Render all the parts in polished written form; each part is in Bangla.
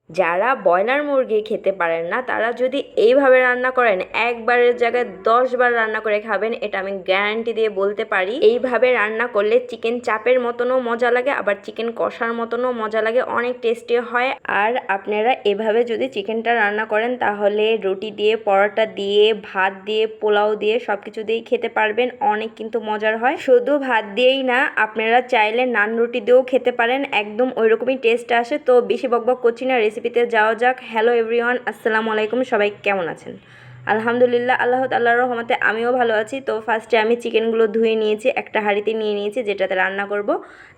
যারা ব্রয়লার মুরগি খেতে পারেন না তারা যদি এইভাবে রান্না করেন একবারের জায়গায় 10 বার রান্না করে খাবেন, এটা আমি গ্যারান্টি দিয়ে বলতে পারি। এইভাবে রান্না করলে চিকেন চাপের মতনও মজা লাগে, আবার চিকেন কষার মতনও মজা লাগে, অনেক টেস্টি হয়। আর আপনারা এভাবে যদি চিকেনটা রান্না করেন তাহলে রুটি দিয়ে, পরোটা দিয়ে, ভাত দিয়ে, পোলাও দিয়ে সব কিছু দিয়েই খেতে পারবেন, অনেক কিন্তু মজার হয়। শুধু ভাত দিয়েই না, আপনারা চাইলে নান রুটি দিয়েও খেতে পারেন, একদম ওই রকমই টেস্ট আসে। তো বেশি বকবক করছি না, রেসিপিতে যাওয়া যাক। হ্যালো এভরিওয়ান, আসসালামু আলাইকুম। সবাই কেমন আছেন? আলহামদুলিল্লাহ, আল্লাহর রহমতে আমিও ভালো আছি। তো ফার্স্টে আমি চিকেনগুলো ধুয়ে নিয়েছি, একটা হাঁড়িতে নিয়ে নিয়েছি যেটাতে রান্না করব।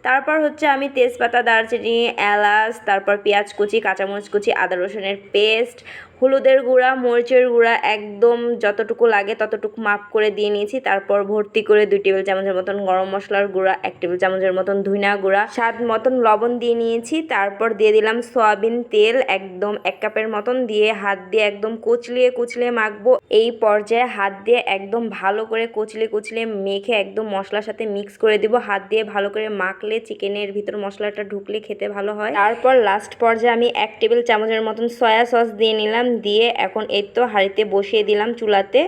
তারপর হচ্ছে আমি তেজপাতা, দারচিনি, এলাচ, তারপর পেঁয়াজ কুচি, কাঁচামরিচ কুচি, আদা রসুনের পেস্ট, হলুদের গুঁড়া, মরিচের গুঁড়া একদম যতটুকু লাগে ততটুকু মাপ করে দিয়ে নিয়েছি। তারপর ভর্তি করে 2 টেবিল চামচের মতন গরম মশলার গুঁড়া, 1 টেবিল চামচের মতন ধনিয়া গুঁড়া, স্বাদ মতন লবণ দিয়ে নিয়েছি। তারপর দিয়ে দিলাম সয়াবিন তেল একদম 1 কাপের মতন, দিয়ে হাত দিয়ে একদম কুচলিয়ে মাখবো। এই পর্যায়ে হাত দিয়ে একদম ভালো করে কুচলিয়ে মেখে একদম মশলার সাথে মিক্স করে দিব। হাত দিয়ে ভালো করে মাখলে চিকেনের ভিতর মশলাটা ঢুকলে খেতে ভালো হয়। তারপর লাস্ট পর্যায়ে আমি 1 টেবিল চামচের মতন সয়া সস দিয়ে নিলাম, দিয়ে এখন এই তো হাঁড়িতে বসিয়ে দিলাম চুলাতে।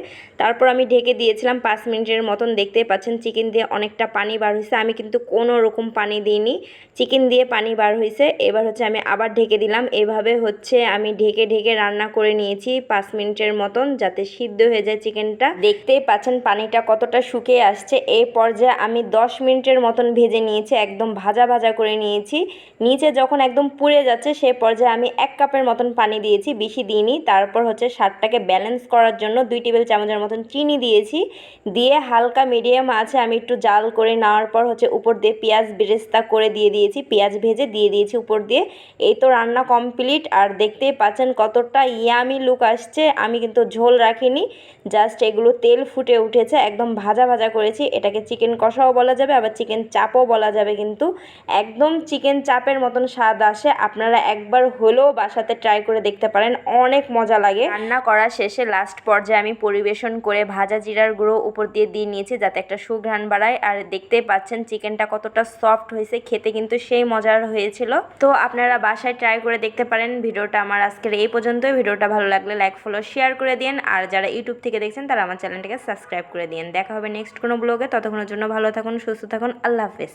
তারপর আমি ঢেকে দিয়েছিলাম 5 মিনিটের মতন। দেখতেই পাচ্ছেন চিকেন দিয়ে অনেকটা পানি বার হয়েছে, আমি কিন্তু কোনো রকম পানি দিইনি, চিকেন দিয়ে পানি বার হয়েছে। এবার হচ্ছে আমি আবার ঢেকে দিলাম। এভাবে হচ্ছে আমি ঢেকে রান্না করে নিয়েছি 5 মিনিটের মতন, যাতে সিদ্ধ হয়ে যায় চিকেনটা। দেখতেই পাচ্ছেন পানিটা কতটা শুকিয়ে আসছে। এই পর্যায়ে আমি 10 মিনিটের মতন ভেজে নিয়েছি, একদম ভাজা করে নিয়েছি। নিচে যখন একদম পুড়ে যাচ্ছে সেই পর্যায়ে আমি 1 কাপের মতন পানি দিয়েছি, বেশি দিইনি। তারপর হচ্ছে স্বাদটাকে ব্যালেন্স করার জন্য 2 টেবিল চামচের মতন চিনি দিয়েছি, দিয়ে হালকা মিডিয়াম আছে আমি একটু জাল করে নেওয়ার পর হচ্ছে উপর দিয়ে পেঁয়াজ বেরেস্তা করে দিয়েছি, পেঁয়াজ ভেজে দিয়ে দিয়েছি উপর দিয়ে। এই তো রান্না কমপ্লিট। আর দেখতেই পাচ্ছেন কতটা ইয়ামি লুক আসছে। আমি কিন্তু ঝোল রাখিনি, জাস্ট এগুলো তেল ফুটে উঠেছে, একদম ভাজা করেছি। এটাকে চিকেন কষাও বলা যাবে, আবার চিকেন চাপও বলা যাবে, কিন্তু একদম চিকেন চাপের মতন স্বাদ আসে। আপনারা একবার হলেও বাসাতে ট্রাই করে দেখতে পারেন, অনেক মজা লাগে। রান্না করা শেষে লাস্ট পর্যায়ে আমি পরিবেশন করে ভাজা জিরার গুঁড়ো উপর দিয়ে নিয়েছি, যাতে একটা সুঘ্রাণ বাড়ায়। আর দেখতেই পাচ্ছেন চিকেনটা কতটা সফট হয়েছে, খেতে কিন্তু সেই মজার হয়েছিল। তো আপনারা বাসায় ট্রাই করে দেখতে পারেন। ভিডিওটা আমার আজকের এই পর্যন্তই। ভিডিওটা ভালো লাগলে লাইক, ফলো, শেয়ার করে দিন। আর যারা ইউটিউব থেকে দেখছেন তারা আমার চ্যানেলটাকে সাবস্ক্রাইব করে দিন। দেখা হবে নেক্সট কোনো ব্লগে। ততক্ষণের জন্য ভালো থাকুন, সুস্থ থাকুন, আল্লাহ হাফেজ।